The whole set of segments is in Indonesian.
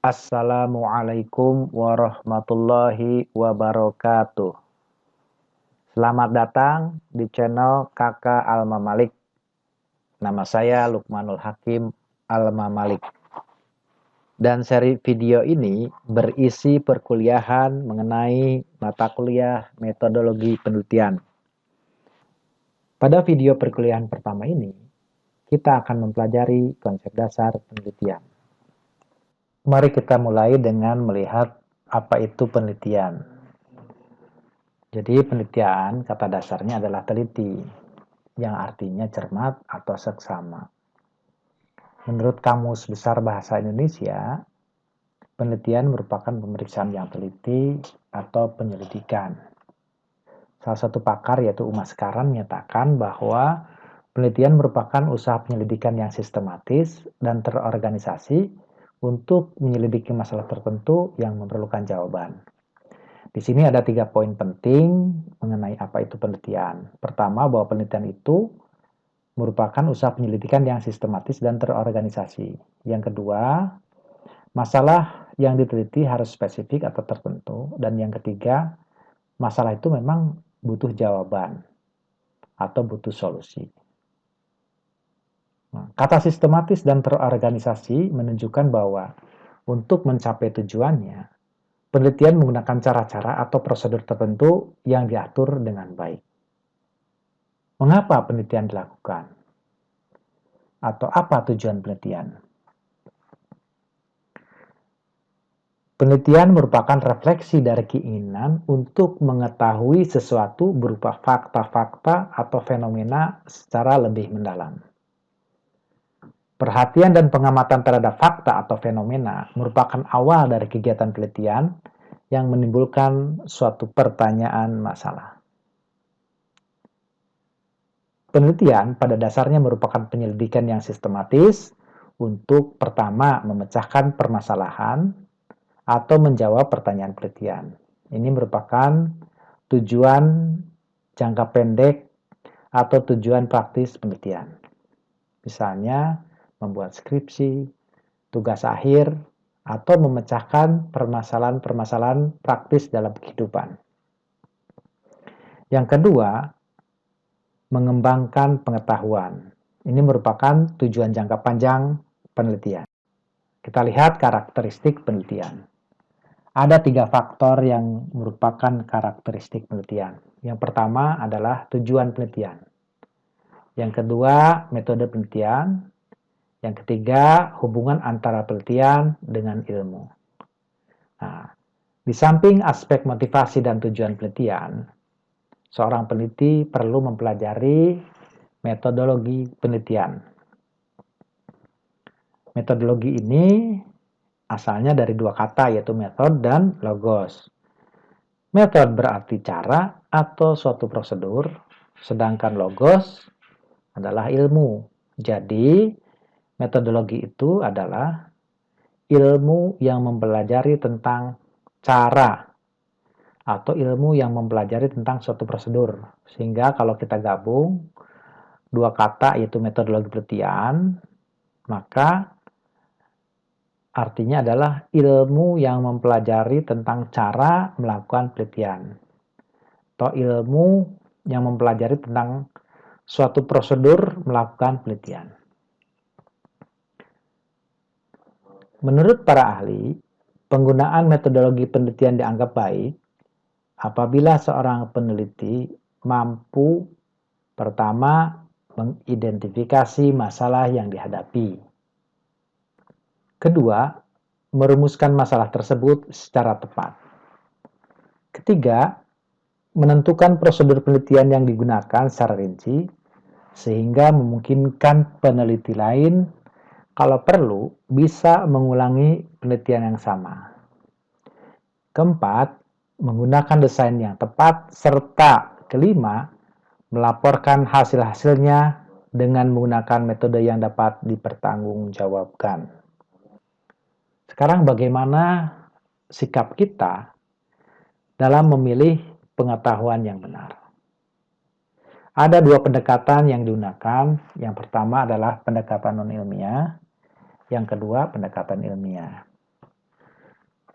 Assalamualaikum warahmatullahi wabarakatuh. Selamat datang di channel Kakak Alma Malik. Nama saya Lukmanul Hakim Alma Malik. Dan seri video ini berisi perkuliahan mengenai mata kuliah metodologi penelitian. Pada video perkuliahan pertama ini, kita akan mempelajari konsep dasar penelitian. Mari kita mulai dengan melihat apa itu penelitian. Jadi penelitian kata dasarnya adalah teliti, yang artinya cermat atau seksama. Menurut Kamus Besar Bahasa Indonesia, penelitian merupakan pemeriksaan yang teliti atau penyelidikan. Salah satu pakar yaitu Umas Karan menyatakan bahwa penelitian merupakan usaha penyelidikan yang sistematis dan terorganisasi untuk menyelidiki masalah tertentu yang memerlukan jawaban. Di sini ada 3 poin penting mengenai apa itu penelitian. Pertama, bahwa penelitian itu merupakan usaha penyelidikan yang sistematis dan terorganisasi. Yang kedua, masalah yang diteliti harus spesifik atau tertentu. Dan yang ketiga, masalah itu memang butuh jawaban atau butuh solusi. Kata sistematis dan terorganisasi menunjukkan bahwa untuk mencapai tujuannya, penelitian menggunakan cara-cara atau prosedur tertentu yang diatur dengan baik. Mengapa penelitian dilakukan? Atau apa tujuan penelitian? Penelitian merupakan refleksi dari keinginan untuk mengetahui sesuatu berupa fakta-fakta atau fenomena secara lebih mendalam. Perhatian dan pengamatan terhadap fakta atau fenomena merupakan awal dari kegiatan penelitian yang menimbulkan suatu pertanyaan masalah. Penelitian pada dasarnya merupakan penyelidikan yang sistematis untuk pertama memecahkan permasalahan atau menjawab pertanyaan penelitian. Ini merupakan tujuan jangka pendek atau tujuan praktis penelitian. Misalnya membuat skripsi, tugas akhir, atau memecahkan permasalahan-permasalahan praktis dalam kehidupan. Yang kedua, mengembangkan pengetahuan. Ini merupakan tujuan jangka panjang penelitian. Kita lihat karakteristik penelitian. Ada 3 faktor yang merupakan karakteristik penelitian. Yang pertama adalah tujuan penelitian. Yang kedua, metode penelitian. Yang ketiga, hubungan antara penelitian dengan ilmu. Nah, di samping aspek motivasi dan tujuan penelitian, seorang peneliti perlu mempelajari metodologi penelitian. Metodologi ini asalnya dari 2 kata, yaitu metode dan logos. Metode berarti cara atau suatu prosedur, sedangkan logos adalah ilmu. Jadi, metodologi itu adalah ilmu yang mempelajari tentang cara atau ilmu yang mempelajari tentang suatu prosedur. Sehingga kalau kita gabung 2 kata yaitu metodologi penelitian, maka artinya adalah ilmu yang mempelajari tentang cara melakukan penelitian. Atau ilmu yang mempelajari tentang suatu prosedur melakukan penelitian. Menurut para ahli, penggunaan metodologi penelitian dianggap baik apabila seorang peneliti mampu pertama mengidentifikasi masalah yang dihadapi. Kedua, merumuskan masalah tersebut secara tepat. Ketiga, menentukan prosedur penelitian yang digunakan secara rinci sehingga memungkinkan peneliti lain kalau perlu bisa mengulangi penelitian yang sama. Keempat, menggunakan desain yang tepat, serta kelima, melaporkan hasil-hasilnya dengan menggunakan metode yang dapat dipertanggungjawabkan. Sekarang bagaimana sikap kita dalam memilih pengetahuan yang benar? Ada 2 pendekatan yang digunakan. Yang pertama adalah pendekatan non-ilmiah, yang kedua pendekatan ilmiah.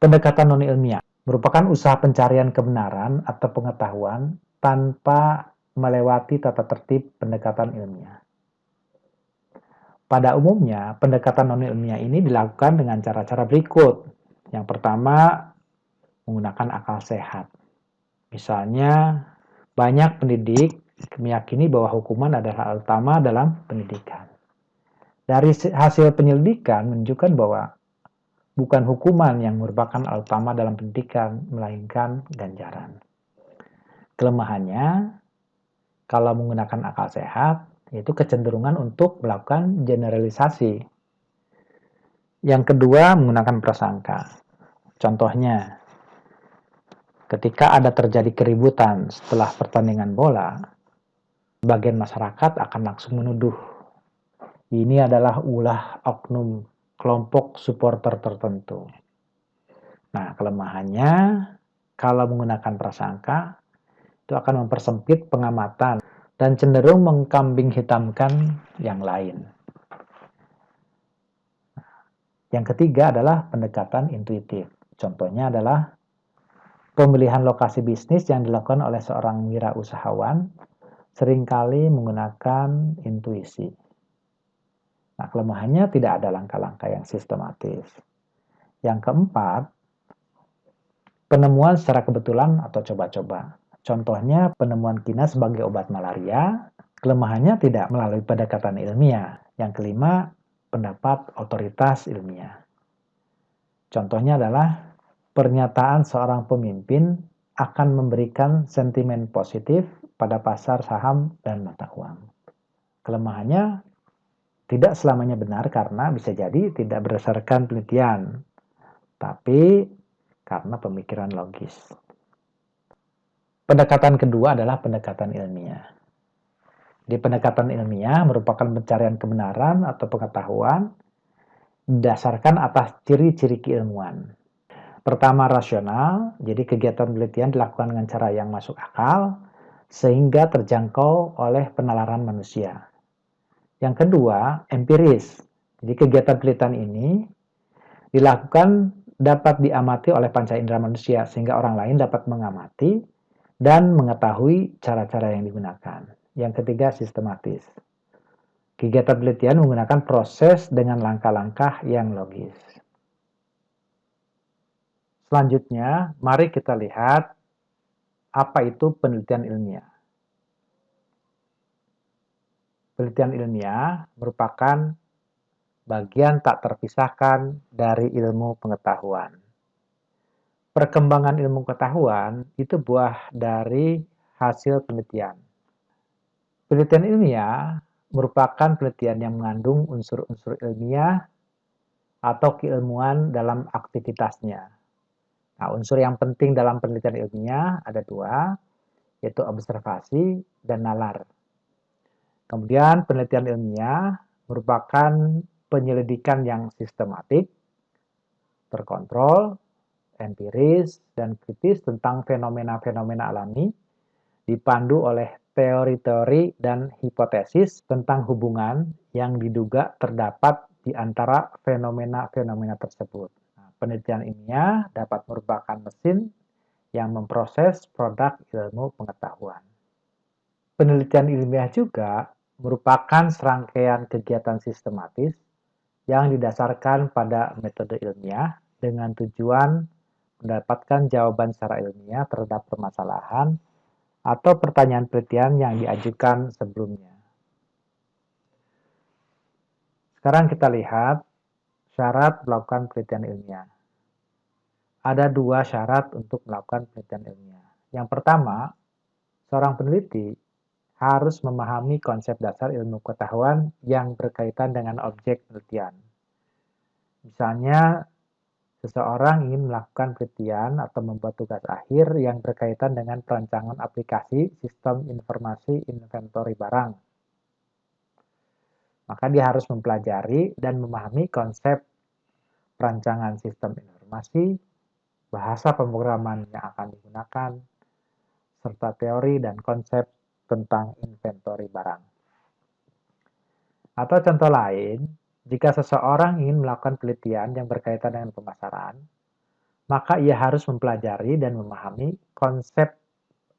Pendekatan non-ilmiah merupakan usaha pencarian kebenaran atau pengetahuan tanpa melewati tata tertib pendekatan ilmiah. Pada umumnya, pendekatan non-ilmiah ini dilakukan dengan cara-cara berikut. Yang pertama, menggunakan akal sehat. Misalnya, banyak pendidik meyakini bahwa hukuman adalah hal utama dalam pendidikan. Dari hasil penyelidikan menunjukkan bahwa bukan hukuman yang merupakan hal utama dalam pendidikan, melainkan ganjaran. Kelemahannya, kalau menggunakan akal sehat, yaitu kecenderungan untuk melakukan generalisasi. Yang kedua, menggunakan prasangka. Contohnya, ketika ada terjadi keributan setelah pertandingan bola, bagian masyarakat akan langsung menuduh ini adalah ulah oknum kelompok supporter tertentu. Nah, kelemahannya kalau menggunakan prasangka itu akan mempersempit pengamatan dan cenderung mengkambing hitamkan yang lain. Yang ketiga adalah pendekatan intuitif. Contohnya adalah pemilihan lokasi bisnis yang dilakukan oleh seorang wirausahawan seringkali menggunakan intuisi. Nah, kelemahannya tidak ada langkah-langkah yang sistematis. Yang keempat, penemuan secara kebetulan atau coba-coba. Contohnya penemuan kina sebagai obat malaria, kelemahannya tidak melalui pendekatan ilmiah. Yang kelima, pendapat otoritas ilmiah. Contohnya adalah pernyataan seorang pemimpin akan memberikan sentimen positif pada pasar saham dan mata uang. Kelemahannya tidak selamanya benar karena bisa jadi tidak berdasarkan penelitian, tapi karena pemikiran logis. Pendekatan kedua adalah pendekatan ilmiah. Di pendekatan ilmiah merupakan pencarian kebenaran atau pengetahuan didasarkan atas ciri-ciri keilmuan. Pertama, rasional, jadi kegiatan penelitian dilakukan dengan cara yang masuk akal, sehingga terjangkau oleh penalaran manusia. Yang kedua, empiris, jadi kegiatan penelitian ini dilakukan dapat diamati oleh panca indera manusia, sehingga orang lain dapat mengamati dan mengetahui cara-cara yang digunakan. Yang ketiga, sistematis. Kegiatan penelitian menggunakan proses dengan langkah-langkah yang logis. Selanjutnya, mari kita lihat apa itu penelitian ilmiah. Penelitian ilmiah merupakan bagian tak terpisahkan dari ilmu pengetahuan. Perkembangan ilmu pengetahuan itu buah dari hasil penelitian. Penelitian ilmiah merupakan penelitian yang mengandung unsur-unsur ilmiah atau keilmuan dalam aktivitasnya. Nah, unsur yang penting dalam penelitian ilmiah ada dua, yaitu observasi dan nalar. Kemudian penelitian ilmiah merupakan penyelidikan yang sistematik, terkontrol, empiris, dan kritis tentang fenomena-fenomena alami, dipandu oleh teori-teori dan hipotesis tentang hubungan yang diduga terdapat di antara fenomena-fenomena tersebut. Nah, penelitian ilmiah dapat merupakan mesin yang memproses produk ilmu pengetahuan. Penelitian ilmiah juga merupakan serangkaian kegiatan sistematis yang didasarkan pada metode ilmiah dengan tujuan mendapatkan jawaban secara ilmiah terhadap permasalahan atau pertanyaan penelitian yang diajukan sebelumnya. Sekarang kita lihat syarat melakukan penelitian ilmiah. Ada dua syarat untuk melakukan penelitian ilmiah. Yang pertama, seorang peneliti harus memahami konsep dasar ilmu pengetahuan yang berkaitan dengan objek penelitian. Misalnya, seseorang ingin melakukan penelitian atau membuat tugas akhir yang berkaitan dengan perancangan aplikasi sistem informasi inventory barang. Maka dia harus mempelajari dan memahami konsep perancangan sistem informasi, bahasa pemrograman yang akan digunakan, serta teori dan konsep tentang inventory barang. Atau contoh lain, jika seseorang ingin melakukan penelitian yang berkaitan dengan pemasaran, maka ia harus mempelajari dan memahami konsep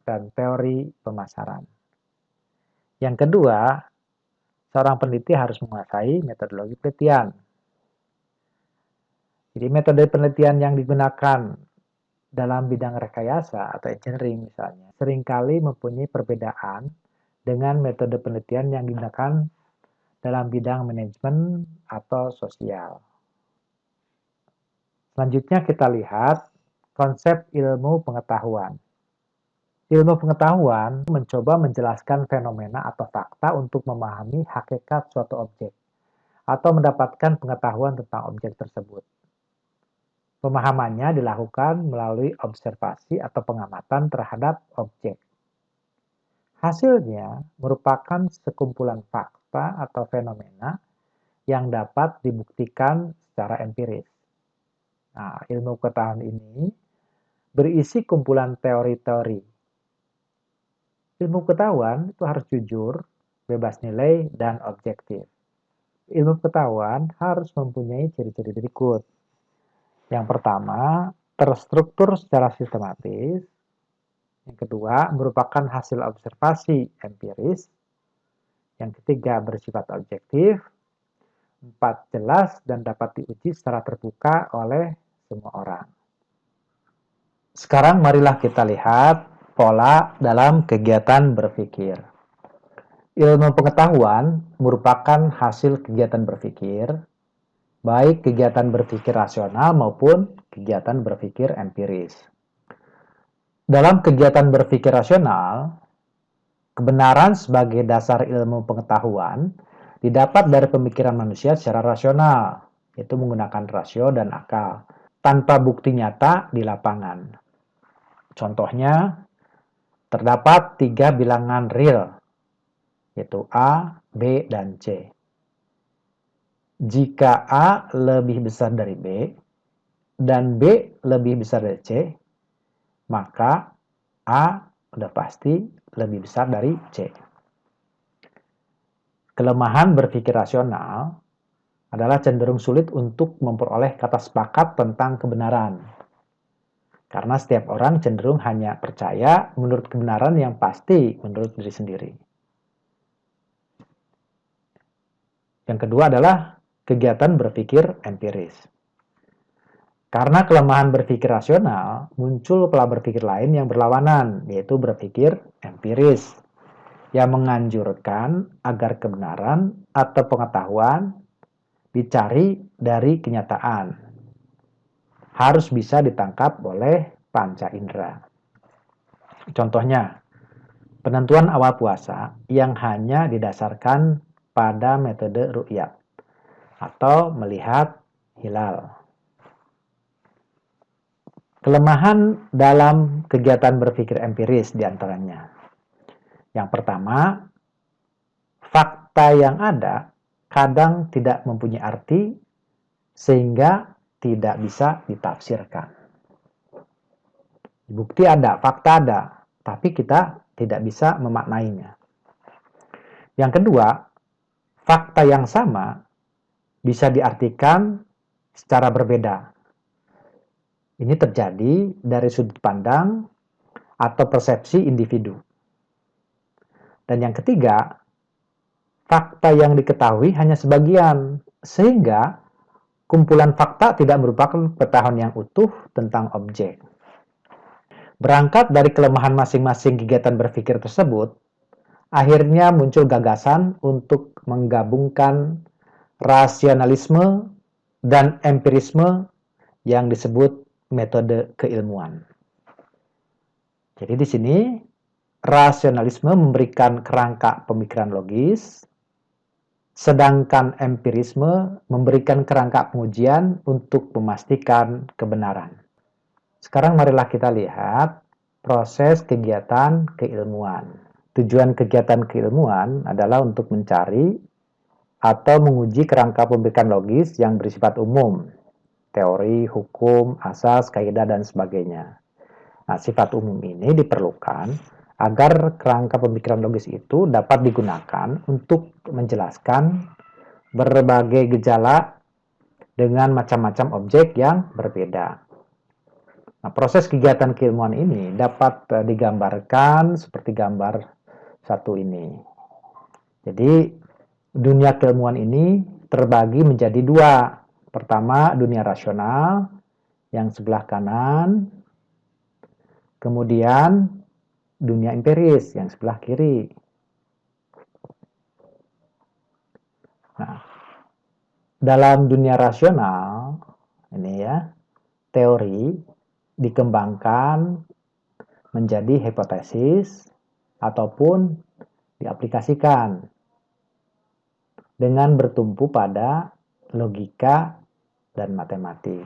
dan teori pemasaran. Yang kedua, seorang peneliti harus menguasai metodologi penelitian. Jadi metode penelitian yang digunakan dalam bidang rekayasa atau engineering misalnya, seringkali mempunyai perbedaan dengan metode penelitian yang digunakan dalam bidang manajemen atau sosial. Selanjutnya kita lihat konsep ilmu pengetahuan. Ilmu pengetahuan mencoba menjelaskan fenomena atau fakta untuk memahami hakikat suatu objek atau mendapatkan pengetahuan tentang objek tersebut. Pemahamannya dilakukan melalui observasi atau pengamatan terhadap objek. Hasilnya merupakan sekumpulan fakta atau fenomena yang dapat dibuktikan secara empiris. Nah, ilmu pengetahuan ini berisi kumpulan teori-teori. Ilmu pengetahuan itu harus jujur, bebas nilai, dan objektif. Ilmu pengetahuan harus mempunyai ciri-ciri berikut. Yang pertama, terstruktur secara sistematis. Yang kedua, merupakan hasil observasi empiris. Yang ketiga, bersifat objektif. 4, jelas dan dapat diuji secara terbuka oleh semua orang. Sekarang marilah kita lihat pola dalam kegiatan berpikir. Ilmu pengetahuan merupakan hasil kegiatan berpikir, baik kegiatan berpikir rasional maupun kegiatan berpikir empiris. Dalam kegiatan berpikir rasional, kebenaran sebagai dasar ilmu pengetahuan didapat dari pemikiran manusia secara rasional, yaitu menggunakan rasio dan akal, tanpa bukti nyata di lapangan. Contohnya, terdapat 3 bilangan real, yaitu A, B, dan C. Jika A lebih besar dari B, dan B lebih besar dari C, maka A udah pasti lebih besar dari C. Kelemahan berpikir rasional adalah cenderung sulit untuk memperoleh kata sepakat tentang kebenaran. Karena setiap orang cenderung hanya percaya menurut kebenaran yang pasti menurut diri sendiri. Yang kedua adalah kegiatan berpikir empiris. Karena kelemahan berpikir rasional, muncul pola berpikir lain yang berlawanan, yaitu berpikir empiris, yang menganjurkan agar kebenaran atau pengetahuan dicari dari kenyataan. Harus bisa ditangkap oleh panca indera. Contohnya, penentuan awal puasa yang hanya didasarkan pada metode ru'yat atau melihat hilal. Kelemahan dalam kegiatan berpikir empiris diantaranya. Yang pertama, fakta yang ada kadang tidak mempunyai arti sehingga tidak bisa ditafsirkan. Bukti ada, fakta ada, tapi kita tidak bisa memaknainya. Yang kedua, fakta yang sama bisa diartikan secara berbeda. Ini terjadi dari sudut pandang atau persepsi individu. Dan yang ketiga, fakta yang diketahui hanya sebagian, sehingga kumpulan fakta tidak merupakan pengetahuan yang utuh tentang objek. Berangkat dari kelemahan masing-masing kegiatan berpikir tersebut, akhirnya muncul gagasan untuk menggabungkan rasionalisme dan empirisme yang disebut metode keilmuan. Jadi di sini rasionalisme memberikan kerangka pemikiran logis, sedangkan empirisme memberikan kerangka pengujian untuk memastikan kebenaran. Sekarang marilah kita lihat proses kegiatan keilmuan. Tujuan kegiatan keilmuan adalah untuk mencari atau menguji kerangka pemikiran logis yang bersifat umum, teori, hukum, asas, kaidah, dan sebagainya. Nah, sifat umum ini diperlukan agar kerangka pemikiran logis itu dapat digunakan untuk menjelaskan berbagai gejala dengan macam-macam objek yang berbeda. Nah, proses kegiatan keilmuan ini dapat digambarkan seperti gambar satu ini. Jadi, dunia keilmuan ini terbagi menjadi dua. Pertama, dunia rasional yang sebelah kanan, kemudian dunia empiris yang sebelah kiri. Nah, dalam dunia rasional, ini ya, teori dikembangkan menjadi hipotesis ataupun diaplikasikan dengan bertumpu pada logika dan matematik.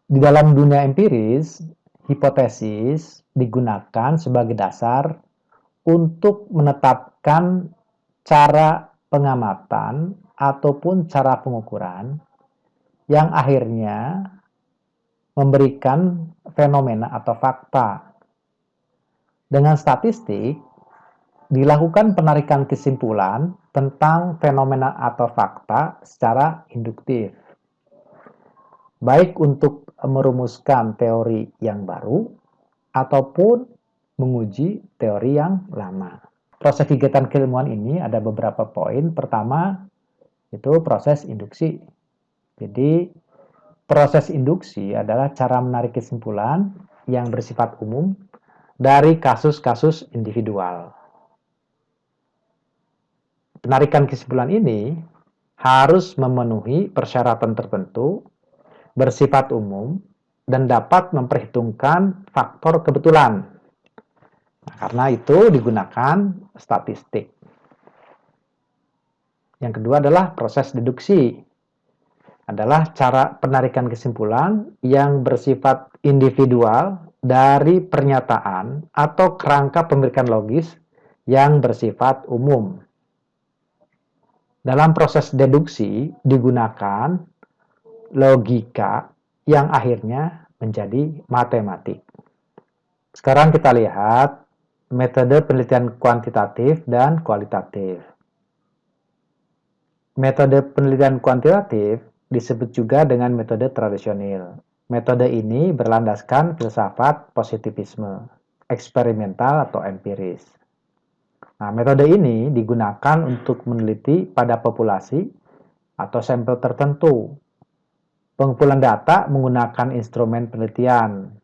Di dalam dunia empiris, hipotesis digunakan sebagai dasar untuk menetapkan cara pengamatan ataupun cara pengukuran yang akhirnya memberikan fenomena atau fakta. Dengan statistik, dilakukan penarikan kesimpulan tentang fenomena atau fakta secara induktif, baik untuk merumuskan teori yang baru ataupun menguji teori yang lama. Proses kegiatan keilmuan ini ada beberapa poin. Pertama, itu proses induksi. Jadi, proses induksi adalah cara menarik kesimpulan yang bersifat umum dari kasus-kasus individual. Penarikan kesimpulan ini harus memenuhi persyaratan tertentu, bersifat umum, dan dapat memperhitungkan faktor kebetulan. Nah, karena itu digunakan statistik. Yang kedua adalah proses deduksi. Adalah cara penarikan kesimpulan yang bersifat individual dari pernyataan atau kerangka pemikiran logis yang bersifat umum. Dalam proses deduksi digunakan logika yang akhirnya menjadi matematik. Sekarang kita lihat metode penelitian kuantitatif dan kualitatif. Metode penelitian kuantitatif disebut juga dengan metode tradisional. Metode ini berlandaskan filsafat positivisme, eksperimental atau empiris. Nah, metode ini digunakan untuk meneliti pada populasi atau sampel tertentu. Pengumpulan data menggunakan instrumen penelitian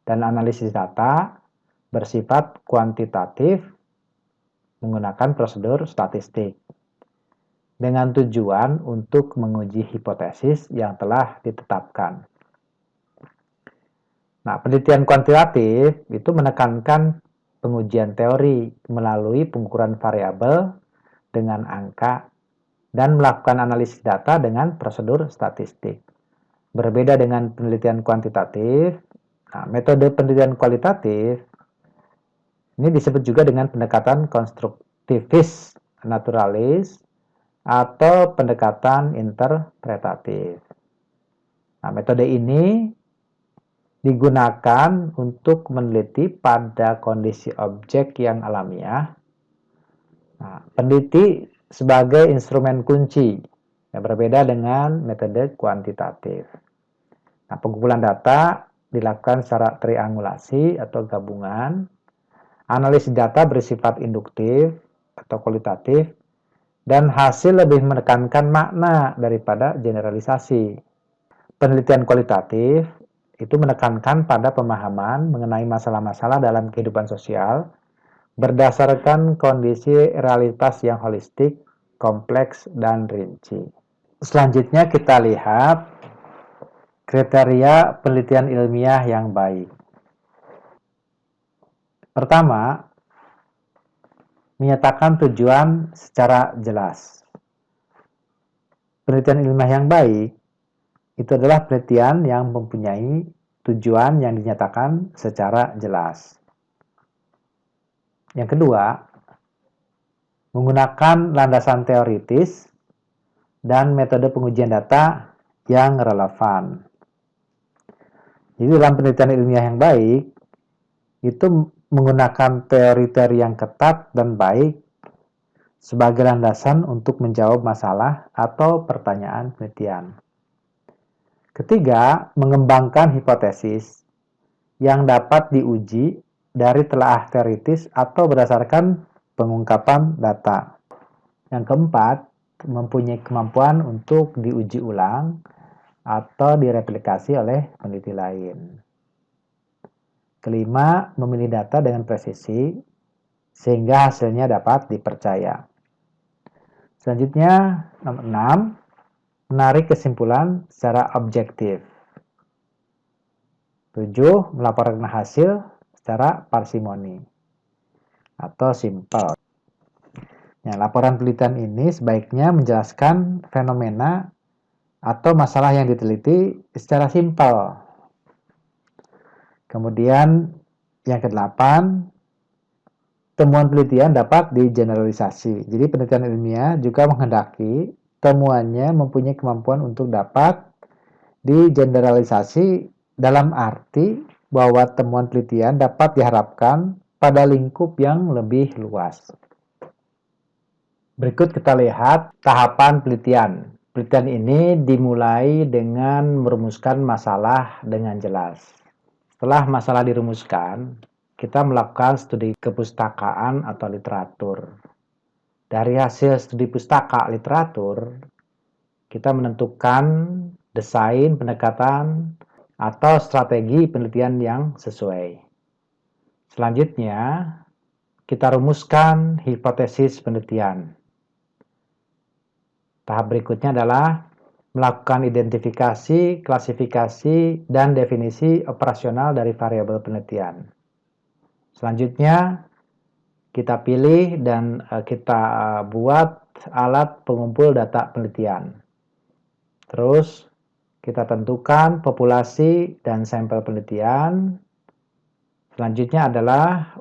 dan analisis data bersifat kuantitatif menggunakan prosedur statistik dengan tujuan untuk menguji hipotesis yang telah ditetapkan. Nah, penelitian kuantitatif itu menekankan pengujian teori melalui pengukuran variabel dengan angka dan melakukan analisis data dengan prosedur statistik. Berbeda dengan penelitian kuantitatif, nah, metode penelitian kualitatif ini disebut juga dengan pendekatan konstruktivis naturalis atau pendekatan interpretatif. Nah, metode ini digunakan untuk meneliti pada kondisi objek yang alamiah. Nah, peneliti sebagai instrumen kunci yang berbeda dengan metode kuantitatif. Nah, pengumpulan data dilakukan secara triangulasi atau gabungan. Analisis data bersifat induktif atau kualitatif dan hasil lebih menekankan makna daripada generalisasi. Penelitian kualitatif itu menekankan pada pemahaman mengenai masalah-masalah dalam kehidupan sosial berdasarkan kondisi realitas yang holistik, kompleks, dan rinci. Selanjutnya kita lihat kriteria penelitian ilmiah yang baik. Pertama, menyatakan tujuan secara jelas. Penelitian ilmiah yang baik itu adalah penelitian yang mempunyai tujuan yang dinyatakan secara jelas. Yang kedua, menggunakan landasan teoritis dan metode pengujian data yang relevan. Jadi dalam penelitian ilmiah yang baik, itu menggunakan teori-teori yang ketat dan baik sebagai landasan untuk menjawab masalah atau pertanyaan penelitian. Ketiga, mengembangkan hipotesis yang dapat diuji dari telaah teoritis atau berdasarkan pengungkapan data. Yang keempat, mempunyai kemampuan untuk diuji ulang atau direplikasi oleh peneliti lain. Kelima, memilih data dengan presisi sehingga hasilnya dapat dipercaya. Selanjutnya, nomor 6, menarik kesimpulan secara objektif. 7, melaporkan hasil secara parsimoni atau simpel. Ya, laporan penelitian ini sebaiknya menjelaskan fenomena atau masalah yang diteliti secara simpel. Kemudian yang ke-8, temuan penelitian dapat digeneralisasi. Jadi penelitian ilmiah juga menghendaki temuannya mempunyai kemampuan untuk dapat digeneralisasi dalam arti bahwa temuan penelitian dapat diharapkan pada lingkup yang lebih luas. Berikut kita lihat tahapan penelitian. Penelitian ini dimulai dengan merumuskan masalah dengan jelas. Setelah masalah dirumuskan, kita melakukan studi kepustakaan atau literatur. Dari hasil studi pustaka literatur, kita menentukan desain pendekatan atau strategi penelitian yang sesuai. Selanjutnya, kita rumuskan hipotesis penelitian. Tahap berikutnya adalah melakukan identifikasi, klasifikasi, dan definisi operasional dari variabel penelitian. Selanjutnya, kita pilih dan kita buat alat pengumpul data penelitian. Terus, kita tentukan populasi dan sampel penelitian. Selanjutnya adalah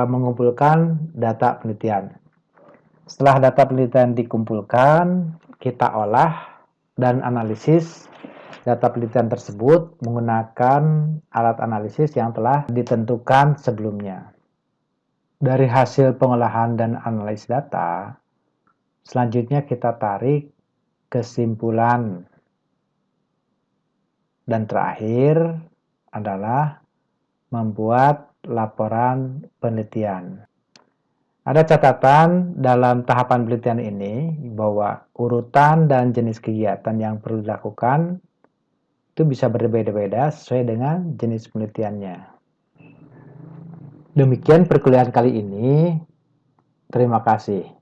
mengumpulkan data penelitian. Setelah data penelitian dikumpulkan, kita olah dan analisis data penelitian tersebut menggunakan alat analisis yang telah ditentukan sebelumnya. Dari hasil pengolahan dan analisis data, selanjutnya kita tarik kesimpulan. Dan terakhir adalah membuat laporan penelitian. Ada catatan dalam tahapan penelitian ini bahwa urutan dan jenis kegiatan yang perlu dilakukan itu bisa berbeda-beda sesuai dengan jenis penelitiannya. Demikian perkuliahan kali ini. Terima kasih.